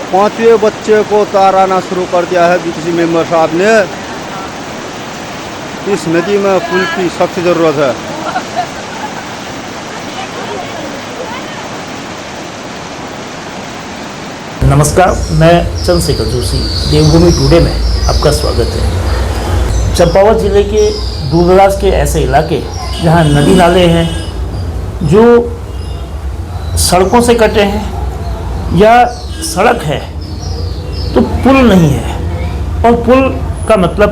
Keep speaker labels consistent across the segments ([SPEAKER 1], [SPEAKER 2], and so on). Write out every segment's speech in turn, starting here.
[SPEAKER 1] पांचवें बच्चे को ताराना शुरू कर दिया है किसी मेंबर साहब ने। इस नदी में पुल की सख्त जरूरत है।
[SPEAKER 2] नमस्कार, मैं चंद्रशेखर जोशी, देवभूमि टुडे में आपका स्वागत है। चंपावत जिले के दूरदराज के ऐसे इलाके जहां नदी नाले हैं जो सड़कों से कटे हैं या सड़क है तो पुल नहीं है, और पुल का मतलब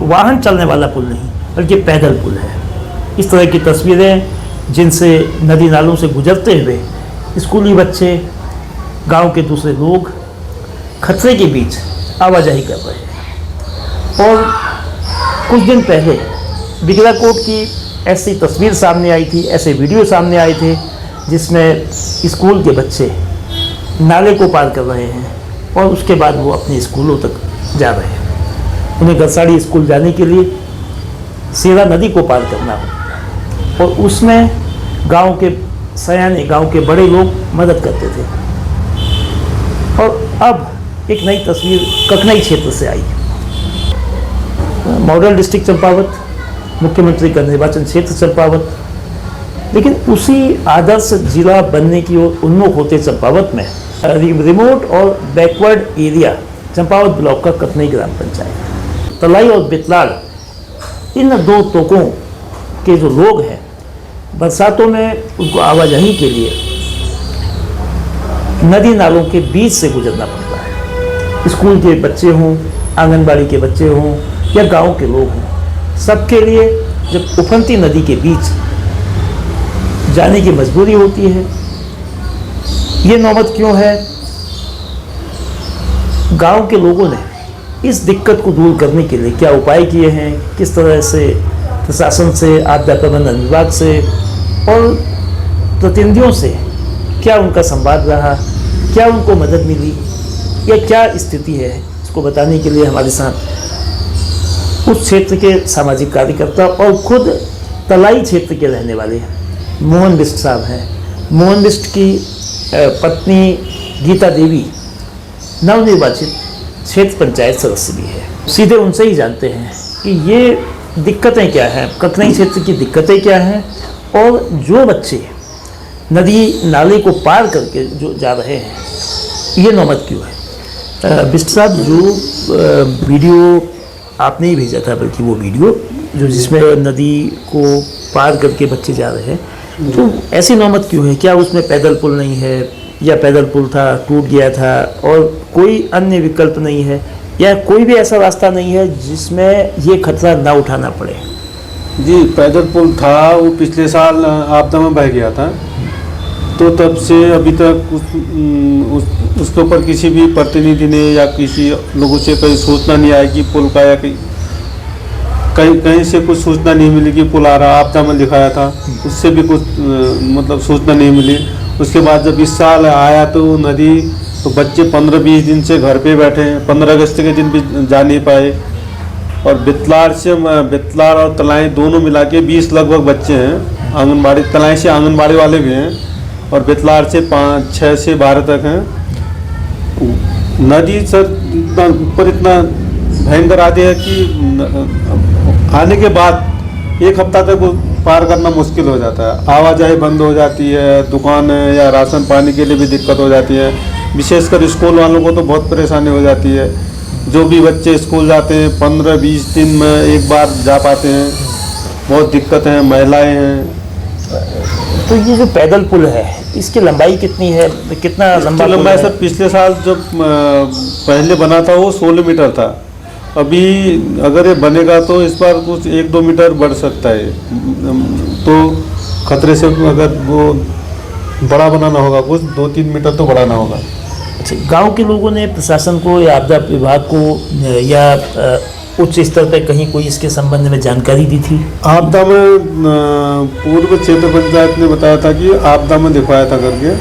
[SPEAKER 2] वाहन चलने वाला पुल नहीं बल्कि पैदल पुल है। इस तरह की तस्वीरें जिनसे नदी नालों से गुजरते हुए स्कूली बच्चे, गांव के दूसरे लोग खतरे के बीच आवाजाही कर रहे हैं। और कुछ दिन पहले बिगलाकोट की ऐसी तस्वीर सामने आई थी, ऐसे वीडियो सामने आए थे जिसमें स्कूल के बच्चे नाले को पार कर रहे हैं और उसके बाद वो अपने स्कूलों तक जा रहे हैं। उन्हें गरसाड़ी स्कूल जाने के लिए सेरा नदी को पार करना हो, और उसमें गांव के सयाने, गांव के बड़े लोग मदद करते थे। और अब एक नई तस्वीर ककनई क्षेत्र से आई। मॉडल डिस्ट्रिक्ट चंपावत, मुख्यमंत्री का निर्वाचन क्षेत्र चंपावत, लेकिन उसी आदर्श जिला बनने की ओर उन्मुख होते चंपावत में रिमोट और बैकवर्ड एरिया चंपावत ब्लॉक का ककनई ग्राम पंचायत, तलाई और बितलाड़, इन दो तोकों के जो लोग हैं बरसातों में उनको आवाजाही के लिए नदी नालों के बीच से गुजरना पड़ता है। स्कूल के बच्चे हों, आंगनबाड़ी के बच्चे हों या गांव के लोग हों, सबके लिए जब उफनती नदी के बीच जाने की मजबूरी होती है। ये नौबत क्यों है? गांव के लोगों ने इस दिक्कत को दूर करने के लिए क्या उपाय किए हैं, किस तरह से प्रशासन से, आपदा प्रबंधन विभाग से और प्रतिनिधियों से क्या उनका संवाद रहा, क्या उनको मदद मिली या क्या स्थिति है, इसको बताने के लिए हमारे साथ उस क्षेत्र के सामाजिक कार्यकर्ता और खुद तलाई क्षेत्र के रहने वाले मोहन बिष्ट साहब हैं। मोहन बिष्ट की पत्नी गीता देवी नवनिर्वाचित क्षेत्र पंचायत सदस्य भी है। सीधे उनसे ही जानते हैं कि ये दिक्कतें क्या हैं, ककनई क्षेत्र की दिक्कतें क्या हैं, और जो बच्चे नदी नाले को पार करके जो जा रहे हैं ये नौबत क्यों है। बिष्ट साहब, जो वीडियो आपने ही भेजा था, बल्कि वो वीडियो जो जिसमें नदी को पार करके बच्चे जा रहे हैं, तो ऐसी नौबत क्यों है? क्या उसमें पैदल पुल नहीं है, या पैदल पुल था टूट गया था और कोई अन्य विकल्प नहीं है, या कोई भी ऐसा रास्ता नहीं है जिसमें ये खतरा ना उठाना पड़े?
[SPEAKER 3] जी, पैदल पुल था, वो पिछले साल आपदा में बह गया था, तो तब से अभी तक उसके ऊपर किसी भी प्रतिनिधि ने या किसी लोगों से कोई सूचना नहीं आई कि पुल का, या कहीं से कुछ सूचना नहीं मिली कि पुल आ रहा। आपदा में दिखाया था, उससे भी कुछ मतलब सूचना नहीं मिली। उसके बाद जब इस साल आया तो नदी, तो बच्चे 15-20 दिन से घर पे बैठे हैं, 15 अगस्त के दिन भी जा नहीं पाए। और बितलाड़ और तलाई दोनों मिला के 20 लगभग बच्चे हैं। आंगनबाड़ी, तलाई से आंगनबाड़ी वाले भी हैं और बितलाड़ से 6 से 12 तक हैं। नदी सर इतना ऊपर, इतना भयंकर आती है कि आने के बाद एक हफ्ता तक वो पार करना मुश्किल हो जाता है। आवाजाही बंद हो जाती है, दुकान या राशन पानी के लिए भी दिक्कत हो जाती है। विशेषकर स्कूल वालों को तो बहुत परेशानी हो जाती है। जो भी बच्चे स्कूल जाते हैं 15-20 दिन में एक बार जा पाते हैं, बहुत दिक्कत है। महिलाएं हैं।
[SPEAKER 2] तो ये जो पैदल पुल है इसकी लंबाई कितनी है, कितना लंबा?
[SPEAKER 3] लंबाई सर पिछले साल जब पहले बना था वो 16 मीटर था। अभी अगर ये बनेगा तो इस बार कुछ 1-2 मीटर बढ़ सकता है। तो खतरे से अगर वो बड़ा बनाना होगा, कुछ 2-3 मीटर तो बढ़ाना होगा।
[SPEAKER 2] अच्छा, गांव के लोगों ने प्रशासन को या आपदा विभाग को या उच्च स्तर पर कहीं कोई इसके संबंध में जानकारी दी थी?
[SPEAKER 3] आपदा में पूर्व क्षेत्र पंचायत ने बताया था कि आपदा में दिखवाया था करके,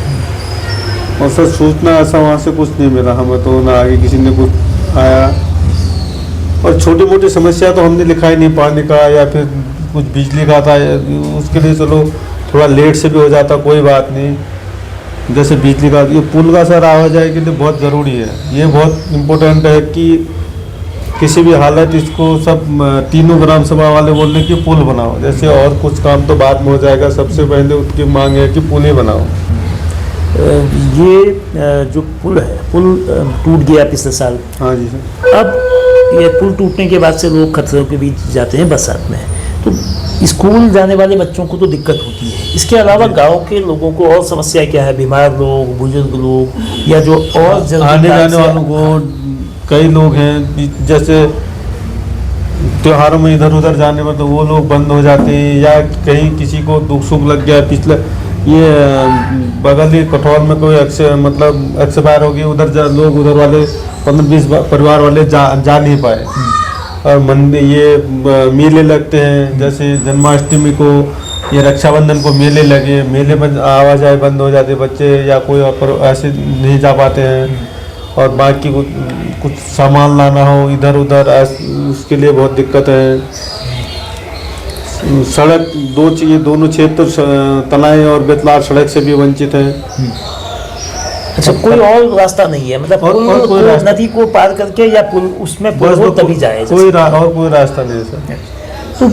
[SPEAKER 3] और सर सूचना ऐसा वहाँ से कुछ नहीं मिला हमें, तो ना आगे किसी ने कुछ आया। और छोटी मोटी समस्या तो हमने लिखा ही नहीं, पानी का या फिर कुछ बिजली का था, उसके लिए चलो थोड़ा लेट से भी हो जाता, कोई बात नहीं। जैसे बिजली का ये पुल का सर आवाजाही के लिए बहुत ज़रूरी है। ये बहुत इम्पोर्टेंट है कि किसी भी हालत इसको सब तीनों ग्राम सभा वाले बोल रहे कि पुल बनाओ, जैसे और कुछ काम तो बाद में हो जाएगा, सबसे पहले उनकी मांग है कि पुल ही बनाओ।
[SPEAKER 2] ये जो पुल है, पुल टूट गया पिछले साल।
[SPEAKER 3] हाँ जी सर।
[SPEAKER 2] अब ये पुल टूटने के बाद से लोग खतरों के बीच जाते हैं बरसात में, तो स्कूल जाने वाले बच्चों को तो दिक्कत होती है। इसके अलावा गांव के लोगों को और समस्या क्या है? बीमार लोग, बुजुर्ग लोग, या जो और
[SPEAKER 3] आने जाने वालों को कई लोग हैं, जैसे त्योहारों में इधर उधर जाने में तो वो लोग बंद हो जाते हैं, या कहीं किसी को दुख सुख लग गया। पिछले ये बगल ही कठौर में कोई एक्सपायर हो गई, लोग उधर वाले 15-20 परिवार वाले जा नहीं पाए। और मंदिर ये मेले लगते हैं, जैसे जन्माष्टमी को, ये रक्षाबंधन को मेले लगे, मेले में आवाजाही बंद हो जाती है, बच्चे या कोई ऐसे नहीं जा पाते हैं। और बाकी कुछ सामान लाना हो इधर उधर, उसके लिए बहुत दिक्कत है। सड़क दोनों क्षेत्र तनाई और बेतलार सड़क से भी वंचित हैं।
[SPEAKER 2] अच्छा, कोई और रास्ता नहीं है? मतलब
[SPEAKER 3] और कोई
[SPEAKER 2] नदी को पार करके या पुल उसमें पुल हो तभी जाए?
[SPEAKER 3] कोई रास्ता नहीं है सर।
[SPEAKER 2] तो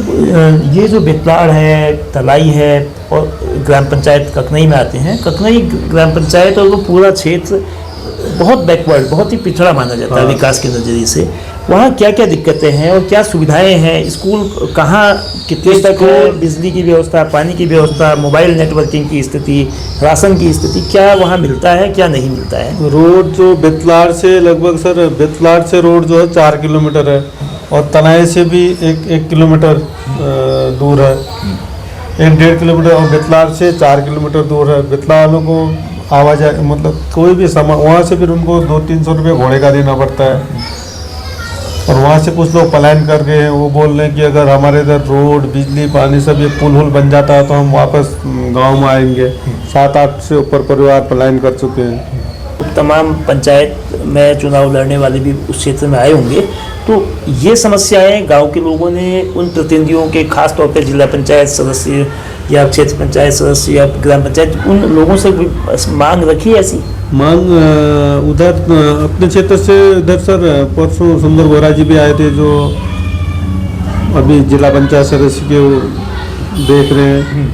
[SPEAKER 2] ये जो बेतलाड़ है, तलाई है और ग्राम पंचायत ककनई में आते हैं, ककनई ग्राम पंचायत और वो पूरा क्षेत्र बहुत बैकवर्ड, बहुत ही पिछड़ा माना जाता है विकास के नज़रिए से। वहाँ क्या क्या दिक्कतें हैं और क्या सुविधाएं हैं? स्कूल कहाँ कितने तक है? बिजली की व्यवस्था, पानी की व्यवस्था, मोबाइल नेटवर्किंग की स्थिति, राशन की स्थिति, क्या वहाँ मिलता है, क्या नहीं मिलता है?
[SPEAKER 3] रोड जो बेतलाड़ से लगभग सर, बेतलाड़ से रोड जो है 4 किलोमीटर है, और तनाई से भी एक किलोमीटर दूर है, 1-1.5 किलोमीटर, और बेतलाड़ से 4 किलोमीटर दूर है। बेतलाड़ वालों को आवाजाही कोई भी सामान वहाँ से फिर उनको 200-300 रुपये घोड़े का देना पड़ता है। और वहाँ से कुछ लोग पलायन कर गए हैं, वो बोल रहे हैं कि अगर हमारे इधर रोड, बिजली, पानी सब ये पुल बन जाता है तो हम वापस गांव में आएंगे। 7-8 से ऊपर परिवार पलायन कर चुके हैं।
[SPEAKER 2] तमाम पंचायत में चुनाव लड़ने वाले भी उस क्षेत्र में आए होंगे, तो ये समस्याएं गांव के लोगों ने उन प्रतिनिधियों के, खास तौर पे जिला पंचायत सदस्य या क्षेत्र पंचायत सदस्य या ग्राम पंचायत, उन लोगों से मांग रखी है? ऐसी
[SPEAKER 3] मांग उधर अपने क्षेत्र से इधर सर परसों सुंदर बोरा जी भी आए थे, जो अभी जिला पंचायत सदस्य के देख रहे हैं।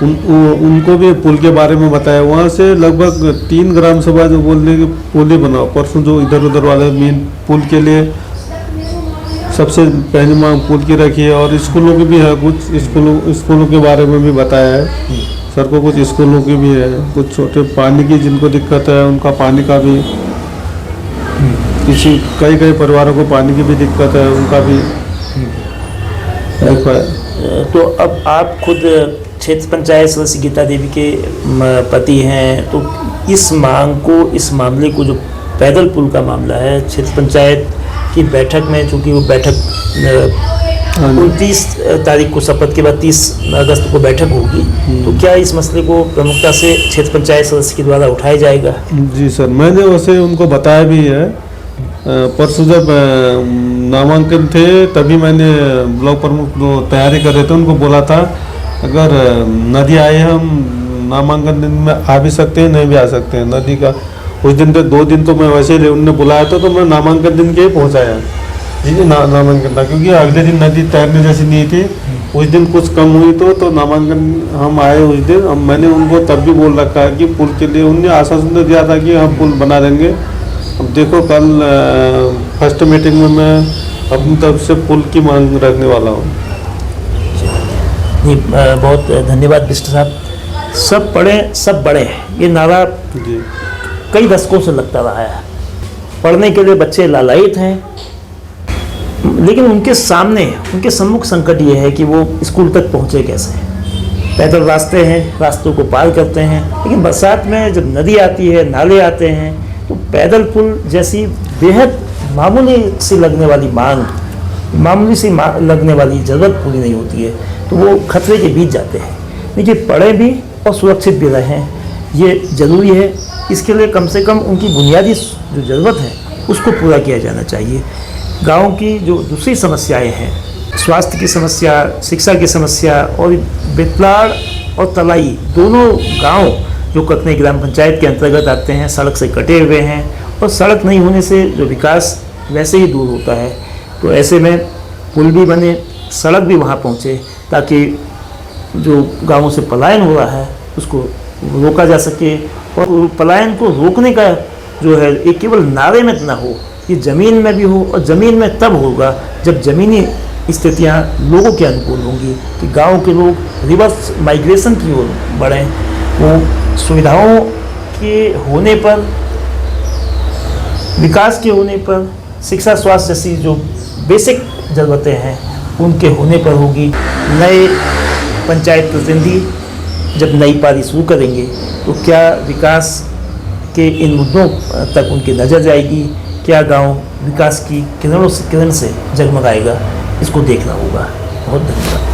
[SPEAKER 3] उनको भी पुल के बारे में बताया। वहाँ से लगभग 3 ग्राम सभा जो बोल रहे कि पुल ही बनाओ। परसों जो इधर उधर वाले मेन पुल के लिए सबसे पहली मांग पुल की रखी है। और स्कूलों की भी है, कुछ स्कूलों के बारे में भी बताया है सर को। कुछ स्कूलों की भी है, कुछ छोटे पानी की जिनको दिक्कत है उनका पानी का भी, कई परिवारों को पानी की भी दिक्कत है, उनका भी देखा है।
[SPEAKER 2] तो अब आप खुद क्षेत्र पंचायत सदस्य गीता देवी के पति हैं, तो इस मांग को, इस मामले को, जो पैदल पुल का मामला है, क्षेत्र पंचायत की बैठक में, चूँकि वो बैठक 29 तारीख को शपथ के बाद 30 अगस्त को बैठक होगी, तो क्या इस मसले को प्रमुखता से क्षेत्र पंचायत सदस्य के द्वारा उठाया जाएगा?
[SPEAKER 3] जी सर, मैंने वैसे उनको बताया भी है। परसों जब नामांकन थे तभी मैंने ब्लॉक प्रमुख जो तैयारी कर रहे थे उनको बोला था, अगर नदी आए हम नामांकन दिन में आ भी सकते हैं, नहीं भी आ सकते हैं। नदी का उस दिन तो 2 दिन तो मैं वैसे ही उनने बुलाया था, तो मैं नामांकन दिन के ही पहुँचाया जी नामांकन था, क्योंकि अगले दिन नदी तैरने जैसी नहीं थी। उस दिन कुछ कम हुई तो नामांकन हम आए उस दिन। अब मैंने उनको तब भी बोल रखा है कि पुल के लिए उन्हें आश्वासन तो दिया था कि हम पुल बना देंगे। अब देखो कल फर्स्ट मीटिंग में मैं अपनी तरफ से पुल की मांग रखने वाला हूँ।
[SPEAKER 2] जी, बहुत धन्यवाद बिष्ट साहब। सब पढ़े सब बड़े, ये नारा
[SPEAKER 3] जी
[SPEAKER 2] कई दशकों से लगता रहा है। पढ़ने के लिए बच्चे लालायित हैं, लेकिन उनके सामने, उनके सम्मुख संकट ये है कि वो स्कूल तक पहुँचे कैसे। पैदल रास्ते हैं, रास्तों को पार करते हैं, लेकिन बरसात में जब नदी आती है, नाले आते हैं, तो पैदल पुल जैसी बेहद मामूली सी लगने वाली मांग, मामूली सी लगने वाली ज़रूरत पूरी नहीं होती है, तो वो खतरे के बीच जाते हैं। देखिए, पढ़े भी और सुरक्षित भी रहें, ये ज़रूरी है। इसके लिए कम से कम उनकी बुनियादी जो ज़रूरत है उसको पूरा किया जाना चाहिए। गाँव की जो दूसरी समस्याएं हैं, स्वास्थ्य की समस्या, शिक्षा की समस्या, और बेतलाड़ और तलाई दोनों गांव जो कतनी ग्राम पंचायत के अंतर्गत आते हैं सड़क से कटे हुए हैं, और सड़क नहीं होने से जो विकास वैसे ही दूर होता है। तो ऐसे में पुल भी बने, सड़क भी वहाँ पहुँचे, ताकि जो गाँवों से पलायन हो रहा है उसको रोका जा सके। और पलायन को रोकने का जो है ये केवल नारे में ना हो, ये ज़मीन में भी हो, और ज़मीन में तब होगा जब ज़मीनी स्थितियाँ लोगों के अनुकूल होंगी कि गांव के लोग रिवर्स माइग्रेशन की ओर बढ़ें। वो सुविधाओं के होने पर, विकास के होने पर, शिक्षा स्वास्थ्य जैसी जो बेसिक ज़रूरतें हैं उनके होने पर होगी। नए पंचायत प्रतिनिधि जब नई पारी शुरू करेंगे तो क्या विकास के इन मुद्दों तक उनकी नज़र जाएगी, क्या गांव विकास की किरणों से जगमगाएगा, इसको देखना होगा। बहुत धन्यवाद।